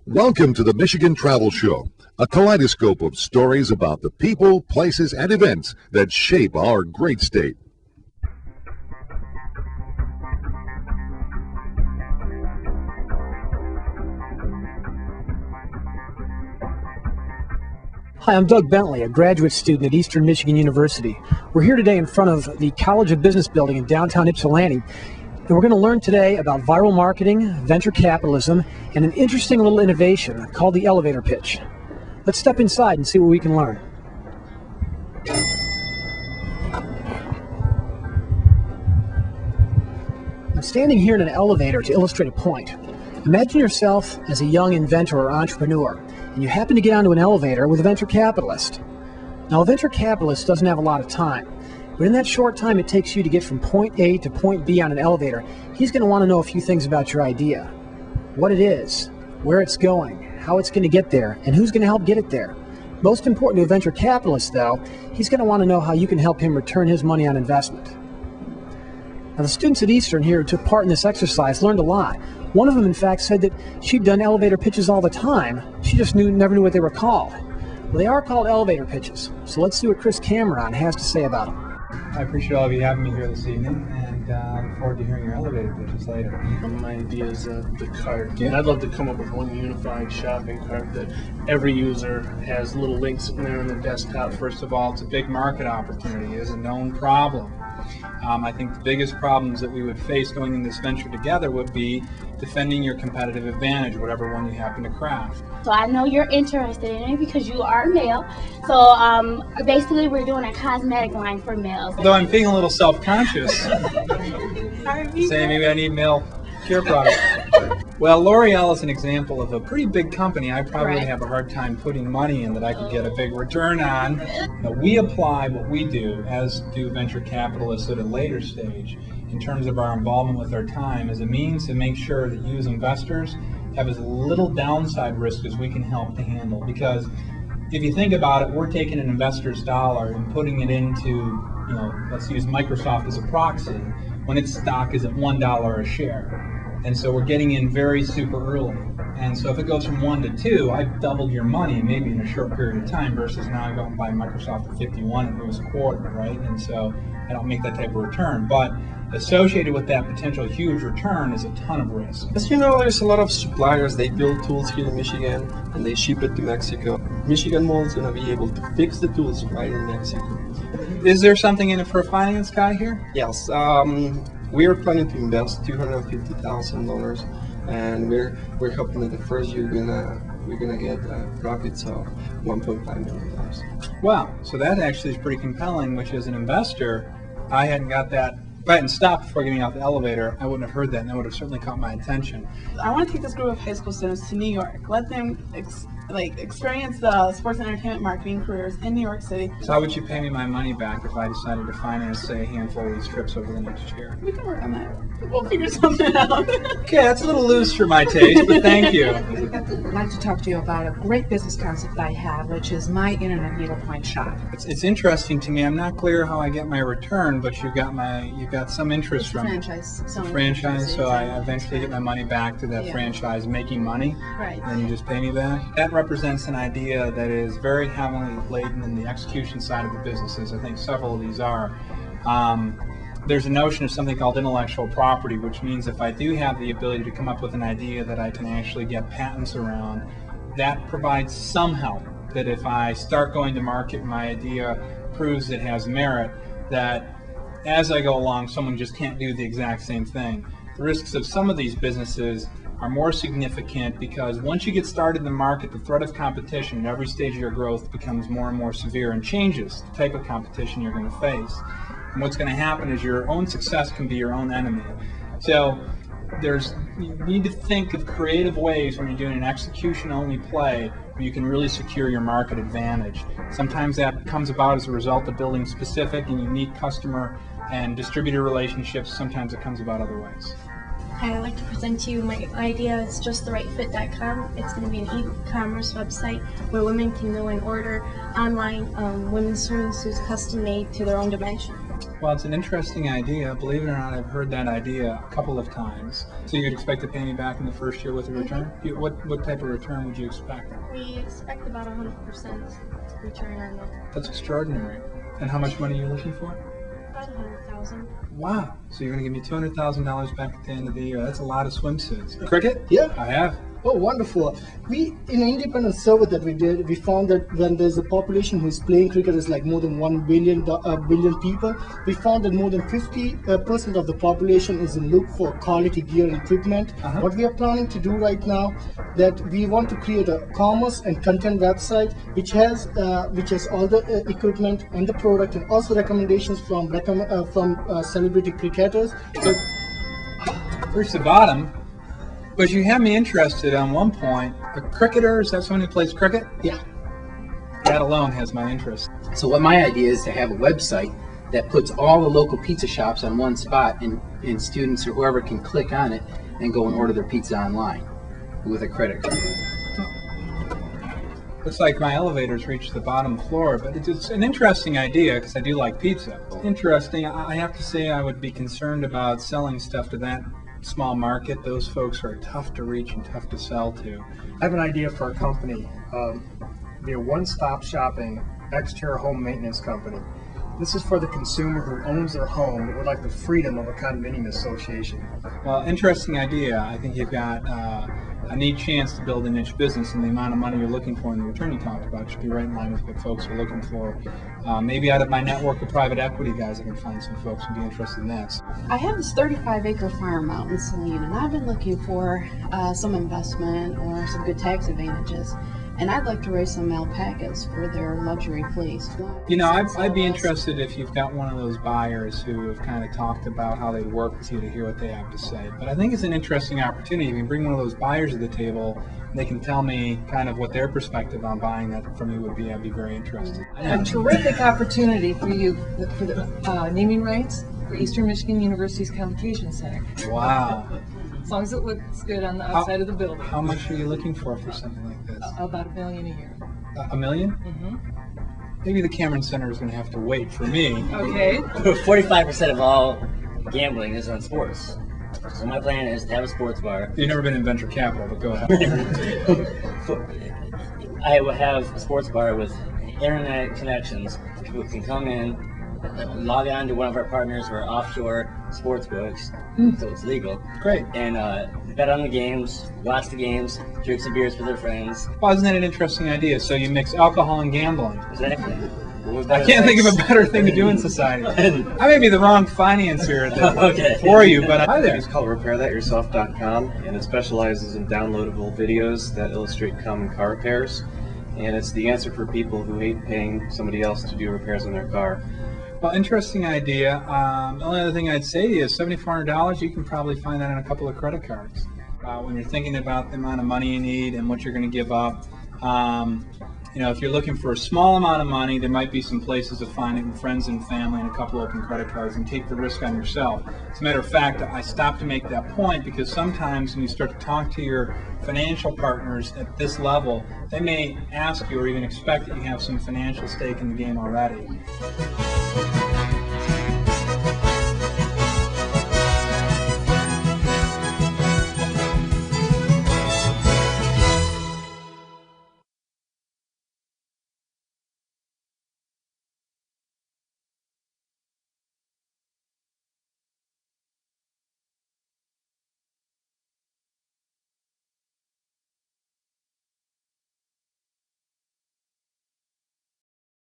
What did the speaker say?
Welcome to the Michigan Travel Show, a kaleidoscope of stories about the people, places, and events that shape our great state. Hi, I'm Doug Bentley, a graduate student at Eastern Michigan University. We're here today in front of the College of Business building in downtown Ypsilanti, and we're going to learn today about viral marketing, venture capitalism, and an interesting little innovation called the elevator pitch. Let's step inside and see what we can learn. I'm standing here in an elevator to illustrate a point. Imagine yourself as a young inventor or entrepreneur, and you happen to get onto an elevator with a venture capitalist. Now, a venture capitalist doesn't have a lot of time, but in that short time it takes you to get from point A to point B on an elevator, he's going to want to know a few things about your idea. What it is, where it's going, how it's going to get there, and who's going to help get it there. Most important to a venture capitalist, though, he's going to want to know how you can help him return his money on investment. Now, the students at Eastern here who took part in this exercise learned a lot. One of them, in fact, said that she'd done elevator pitches all the time. She just never knew what they were called. Well, they are called elevator pitches. So let's see what Chris Cameron has to say about them. I appreciate all of you having me here this evening, and look forward to hearing your elevator pitches later. My idea is the cart. And I'd love to come up with one unified shopping cart that every user has little links in there on their desktop. First of all, it's a big market opportunity. It's a known problem. I think the biggest problems that we would face going in this venture together would be defending your competitive advantage, whatever one you happen to craft. So I know you're interested in it because you are male. So basically we're doing a cosmetic line for males. Although I'm feeling a little self-conscious. Saying maybe I need male care products. Well, L'Oreal is an example of a pretty big company. I probably would have a hard time putting money in that I could get a big return on. Now, we apply what we do, as do venture capitalists at a later stage, in terms of our involvement with our time as a means to make sure that you as investors have as little downside risk as we can help to handle. Because if you think about it, we're taking an investor's dollar and putting it into, let's use Microsoft as a proxy, when its stock is at $1 a share. And so we're getting in very super early. And so if it goes from 1 to 2, I've doubled your money maybe in a short period of time versus now I go and buy Microsoft at 51 and it was a quarter, right? And so I don't make that type of return. But associated with that potential huge return is a ton of risk. As you know, there's a lot of suppliers. They build tools here in Michigan and they ship it to Mexico. Michigan Mall is going to be able to fix the tools right in Mexico. Is there something in it for a finance guy here? Yes. We are planning to invest $250,000, and we're hoping that the first year we're gonna get profits of $1.5 million. Wow, so that actually is pretty compelling. Which, as an investor, I hadn't got that. If I hadn't stopped before getting out the elevator, I wouldn't have heard that, and that would have certainly caught my attention. I want to take this group of high school students to New York. Let them experience the sports and entertainment marketing careers in New York City. So how would you pay me my money back if I decided to finance, say, a handful of these trips over the next year? We can work on that. We'll figure something out. Okay, that's a little loose for my taste, but thank you. I'd like to talk to you about a great business concept I have, which is my internet needlepoint shop. It's interesting to me. I'm not clear how I get my return, but you've got some interest from franchise. Franchise, so I eventually get my money back to that franchise making money. Right. And you just pay me back. That represents an idea that is very heavily laden in the execution side of the businesses. I think several of these are. There's a notion of something called intellectual property, which means if I do have the ability to come up with an idea that I can actually get patents around, that provides some help. That if I start going to market and my idea proves it has merit, that as I go along, someone just can't do the exact same thing. The risks of some of these businesses are more significant because once you get started in the market, the threat of competition at every stage of your growth becomes more and more severe and changes the type of competition you're going to face. And what's going to happen is your own success can be your own enemy. So you need to think of creative ways when you're doing an execution-only play where you can really secure your market advantage. Sometimes that comes about as a result of building specific and unique customer and distributor relationships. Sometimes it comes about other ways. Hi, I'd like to present to you my idea. It's JustTheRightFit.com. It's going to be an e-commerce website where women can go and order online women's swimsuits custom made to their own dimension. Well, it's an interesting idea. Believe it or not, I've heard that idea a couple of times. So you'd expect to pay me back in the first year with a return? What type of return would you expect? We expect about 100% return on the That's extraordinary. And how much money are you looking for? about 100,000. Wow. So you're going to give me $200,000 back at the end of the year. That's a lot of swimsuits. Cricket? Yeah. I have. Oh, wonderful. We, in an independent survey that we did, we found that when there's a population who is playing cricket is like more than 1 billion people, we found that more than 50% of the population is in look for quality gear and equipment. What we are planning to do right now, that we want to create a commerce and content website which has all the equipment and the product and also recommendations from celebrity cricketers. So, Reach the bottom. But you have me interested on one point. A cricketer, is that someone who plays cricket? Yeah. That alone has my interest. So what my idea is to have a website that puts all the local pizza shops on one spot, and students or whoever can click on it and go and order their pizza online with a credit card. Looks like my elevator's reached the bottom floor, but it's an interesting idea because I do like pizza. Interesting. I have to say I would be concerned about selling stuff to that small market. Those folks are tough to reach and tough to sell to. I have an idea for a company, be a one-stop shopping exterior home maintenance company. This is for the consumer who owns their home but would like the freedom of a condominium association. Well, interesting idea. I think you've got a neat chance to build a niche business, and the amount of money you're looking for and the return you talked about should be right in line with what folks are looking for. Maybe out of my network of private equity guys, I can find some folks who'd be interested in that. I have this 35-acre farm out in Saline, and I've been looking for some investment or some good tax advantages. And I'd like to raise some alpacas for their luxury place. You know, I'd be interested if you've got one of those buyers who have kind of talked about how they'd work with you to hear what they have to say. But I think it's an interesting opportunity. If you bring one of those buyers to the table, they can tell me kind of what their perspective on buying that from you would be. I'd be very interested. A terrific opportunity for you for the naming rights for Eastern Michigan University's Convocation Center. Wow. As long as it looks good on the outside of the building. How much are you looking for something like this? About $1 million a year. $1 million? Mm-hmm. Maybe the Cameron Center is going to have to wait for me. Okay. 45% of all gambling is on sports. So my plan is to have a sports bar. You've never been in venture capital, but go ahead. I will have a sports bar with internet connections. People can come in, log on to one of our partners who are offshore sports books, so it's legal. Great. And bet on the games, watch the games, drink some beers with their friends. Well, isn't that an interesting idea? So you mix alcohol and gambling. Exactly. I can't think of a better thing to do in society. I may be the wrong financier for you, but hi there. It's called RepairThatYourself.com, and it specializes in downloadable videos that illustrate common car repairs. And it's the answer for people who hate paying somebody else to do repairs on their car. Well, interesting idea. The only other thing I'd say to you is $7,400, you can probably find that on a couple of credit cards. When you're thinking about the amount of money you need and what you're going to give up, you know, if you're looking for a small amount of money, there might be some places to find it with friends and family and a couple open credit cards, and take the risk on yourself. As a matter of fact, I stopped to make that point because sometimes when you start to talk to your financial partners at this level, they may ask you or even expect that you have some financial stake in the game already.